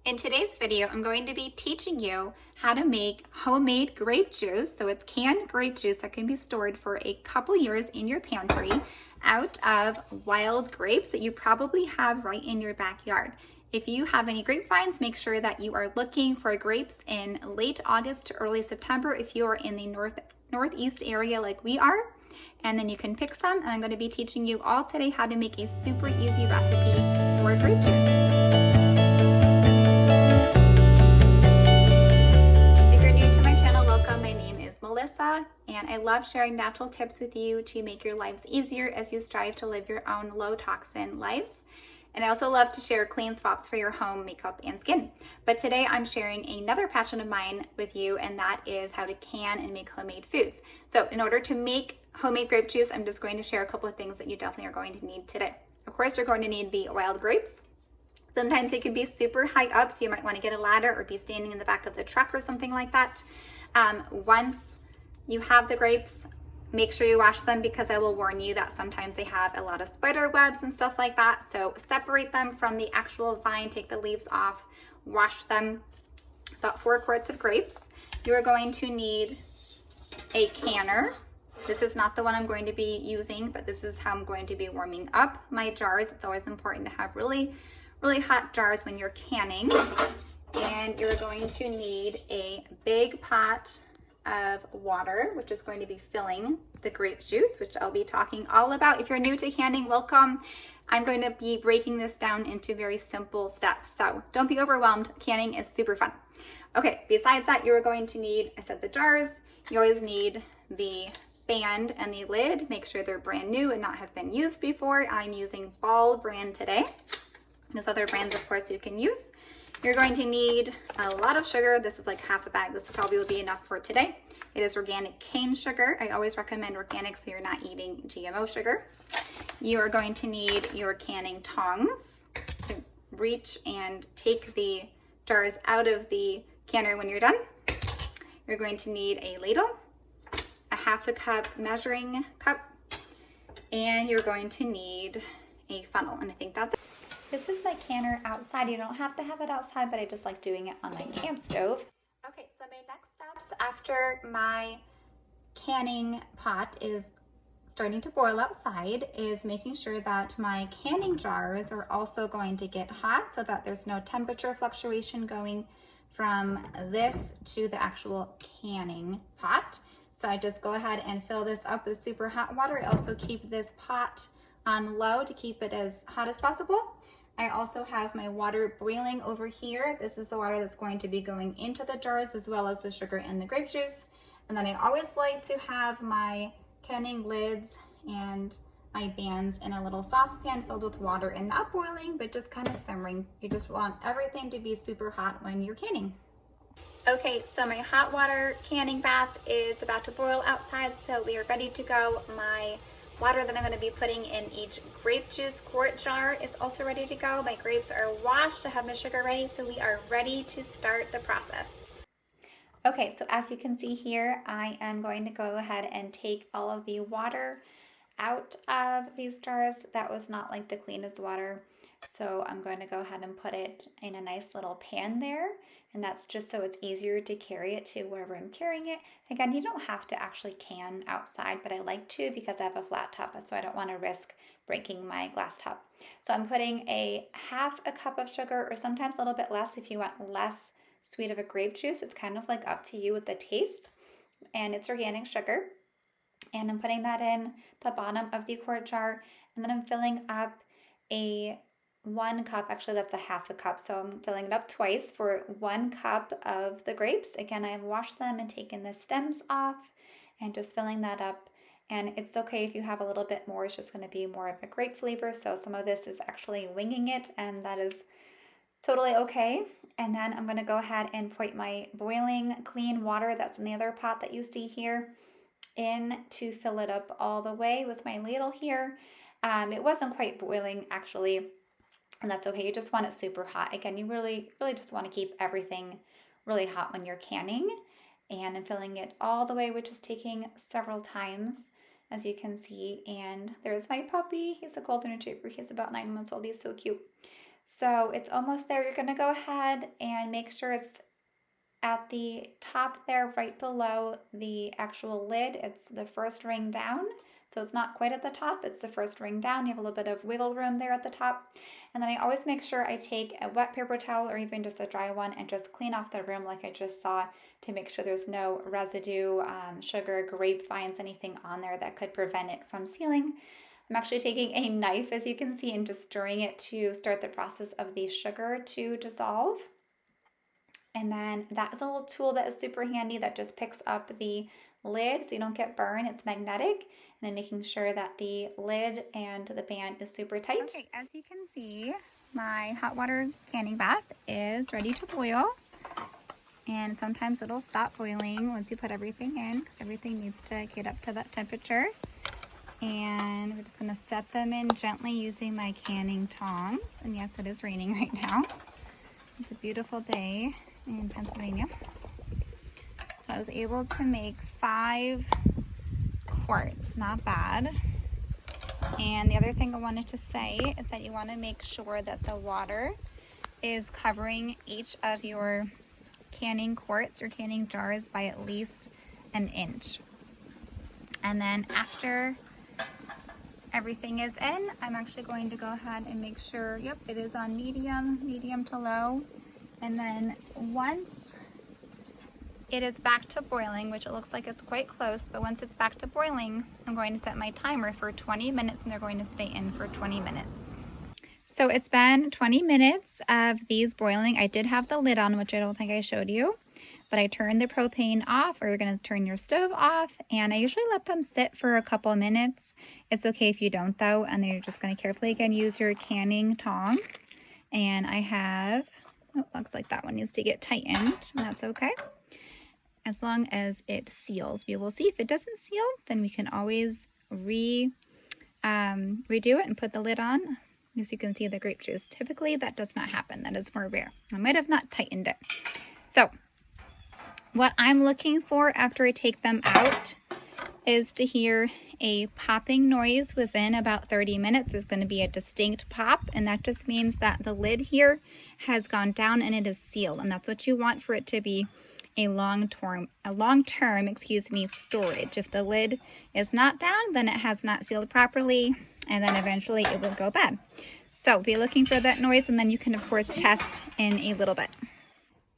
In today's video, I'm going to be teaching you how to make homemade grape juice. So it's canned grape juice that can be stored for a couple years in your pantry out of wild grapes that you probably have right in your backyard. If you have any grapevines, make sure that you are looking for grapes in late August to early September if you are in the northeast area like we are. And then you can pick some, and I'm going to be teaching you all today how to make a super easy recipe for grape juice. Melissa, and I love sharing natural tips with you to make your lives easier as you strive to live your own low toxin lives. And I also love to share clean swaps for your home makeup and skin. But today I'm sharing another passion of mine with you, and that is how to can and make homemade foods. So in order to make homemade grape juice, I'm just going to share a couple of things that you definitely are going to need today. Of course, you're going to need the wild grapes. Sometimes they can be super high up, so you might want to get a ladder or be standing in the back of the truck or something like that. Once you have the grapes, make sure you wash them, because I will warn you that sometimes they have a lot of spider webs and stuff like that. So separate them from the actual vine, take the leaves off, wash them. About 4 quarts of grapes. You are going to need a canner. This is not the one I'm going to be using, but this is how I'm going to be warming up my jars. It's always important to have really hot jars when you're canning. And you're going to need a big pot of water, which is going to be filling the grape juice, which I'll be talking all about. If you're new to canning, welcome. I'm going to be breaking this down into very simple steps, so don't be overwhelmed. Canning is super fun. Okay, besides that, you're going to need, I said, the jars. You always need the band and the lid. Make sure they're brand new and not have been used before. I'm using Ball brand today. There's other brands, of course, you can use. You're going to need a lot of sugar. This is like half a bag. This probably will be enough for today. It is organic cane sugar. I always recommend organic so you're not eating GMO sugar. You are going to need your canning tongs to reach and take the jars out of the canner when you're done. You're going to need a ladle, a half a cup measuring cup, and you're going to need a funnel, and I think that's it. This is my canner outside. You don't have to have it outside, but I just like doing it on my camp stove. Okay, so my next steps after my canning pot is starting to boil outside is making sure that my canning jars are also going to get hot so that there's no temperature fluctuation going from this to the actual canning pot. So I just go ahead and fill this up with super hot water. I also keep this pot on low to keep it as hot as possible. I also have my water boiling over here. This is the water that's going to be going into the jars, as well as the sugar and the grape juice. And then I always like to have my canning lids and my bands in a little saucepan filled with water, and not boiling, but just kind of simmering. You just want everything to be super hot when you're canning. Okay, so my hot water canning bath is about to boil outside, so we are ready to go. My water that I'm going to be putting in each grape juice quart jar is also ready to go. My grapes are washed. I have my sugar ready, so we are ready to start the process. Okay, so as you can see here, I am going to go ahead and take all of the water out of these jars. That was not like the cleanest water, so I'm going to go ahead and put it in a nice little pan there. And that's just so it's easier to carry it to wherever I'm carrying it. Again, you don't have to actually can outside, but I like to because I have a flat top, so I don't want to risk breaking my glass top. So I'm putting a half a cup of sugar, or sometimes a little bit less if you want less sweet of a grape juice. It's kind of like up to you with the taste. And it's organic sugar. And I'm putting that in the bottom of the quart jar. And then I'm filling up a 1 cup, actually that's a half a cup, so I'm filling it up twice for 1 cup of the grapes. Again, I've washed them and taken the stems off, and just filling that up. And it's okay if you have a little bit more, it's just going to be more of a grape flavor, so some of this is actually winging it, and that is totally okay. And then I'm going to go ahead and put my boiling clean water that's in the other pot that you see here in to fill it up all the way with my ladle here. It wasn't quite boiling actually, and that's okay. You just want it super hot. Again, you really just want to keep everything really hot when you're canning. And I'm filling it all the way, which is taking several times, as you can see. And there's my puppy. He's a golden retriever. He's about 9 months old. He's so cute. So it's almost there. You're gonna go ahead and make sure it's at the top there, right below the actual lid. It's the first ring down. So it's not quite at the top, it's the first ring down. You have a little bit of wiggle room there at the top. And then I always make sure I take a wet paper towel or even just a dry one and just clean off the rim like I just saw to make sure there's no residue, sugar, grapevines, anything on there that could prevent it from sealing. I'm actually taking a knife, as you can see, and just stirring it to start the process of the sugar to dissolve. And then that is a little tool that is super handy that just picks up the lid so you don't get burned. It's magnetic. And then making sure that the lid and the band is super tight. Okay, as you can see, my hot water canning bath is ready to boil. And sometimes it'll stop boiling once you put everything in because everything needs to get up to that temperature. And we're just going to set them in gently using my canning tongs. And yes, it is raining right now. It's a beautiful day in Pennsylvania. So I was able to make 5 quarts, not bad. And the other thing I wanted to say is that you want to make sure that the water is covering each of your canning quarts, your canning jars, by at least an inch. And then after everything is in, I'm actually going to go ahead and make sure, yep, it is on medium to low. And then once it is back to boiling, which it looks like it's quite close, but once it's back to boiling, I'm going to set my timer for 20 minutes and they're going to stay in for 20 minutes. So it's been 20 minutes of these boiling. I did have the lid on, which I don't think I showed you, but I turned the propane off, or you're going to turn your stove off, and I usually let them sit for a couple of minutes. It's okay if you don't though, and then you're just going to carefully again use your canning tongs. And I have, oh, looks like that one needs to get tightened, and that's okay. As long as it seals. We will see. If it doesn't seal, then we can always redo it and put the lid on. As you can see, the grape juice. Typically, that does not happen. That is more rare. I might have not tightened it. So, what I'm looking for after I take them out is to hear a popping noise within about 30 minutes. Is going to be a distinct pop, and that just means that the lid here has gone down and it is sealed, and that's what you want for it to be a long-term storage. If the lid is not down, then it has not sealed properly, and then eventually it will go bad. So be looking for that noise, and then you can of course test in a little bit.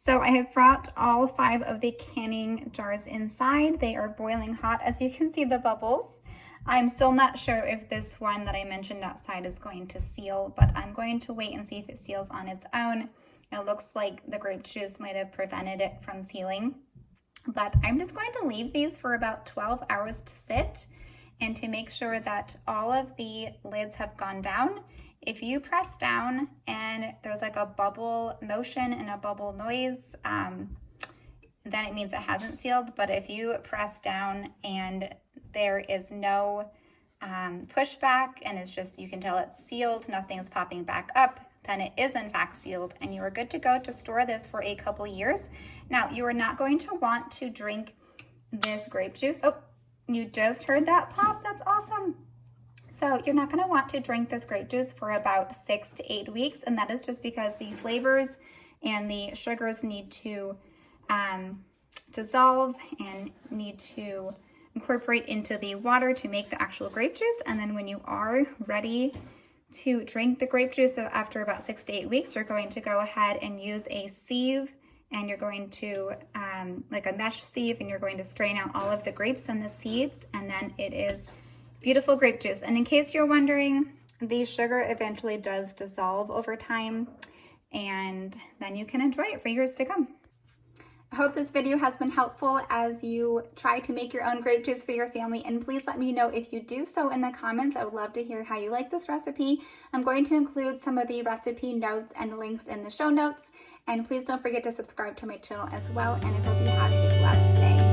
So I have brought all 5 of the canning jars inside. They are boiling hot. As you can see, the bubbles. I'm still not sure if this one that I mentioned outside is going to seal, but I'm going to wait and see if it seals on its own. It looks like the grape juice might have prevented it from sealing, but I'm just going to leave these for about 12 hours to sit and to make sure that all of the lids have gone down. If you press down and there's like a bubble motion and a bubble noise, then it means it hasn't sealed. But if you press down and there is no pushback and it's just, you can tell it's sealed, nothing is popping back up, then it is in fact sealed, and you are good to go to store this for a couple years. Now, you are not going to want to drink this grape juice. Oh, you just heard that pop? That's awesome. So you're not going to want to drink this grape juice for about 6 to 8 weeks, and that is just because the flavors and the sugars need to dissolve and need to incorporate into the water to make the actual grape juice. And then when you are ready to drink the grape juice, so after about 6 to 8 weeks, you're going to go ahead and use a sieve, and you're going to like a mesh sieve, and you're going to strain out all of the grapes and the seeds, and then it is beautiful grape juice. And in case you're wondering, the sugar eventually does dissolve over time, and then you can enjoy it for years to come. I hope this video has been helpful as you try to make your own grape juice for your family, and please let me know if you do so in the comments. I would love to hear how you like this recipe. I'm going to include some of the recipe notes and links in the show notes, and please don't forget to subscribe to my channel as well, and I hope you have a blessed day.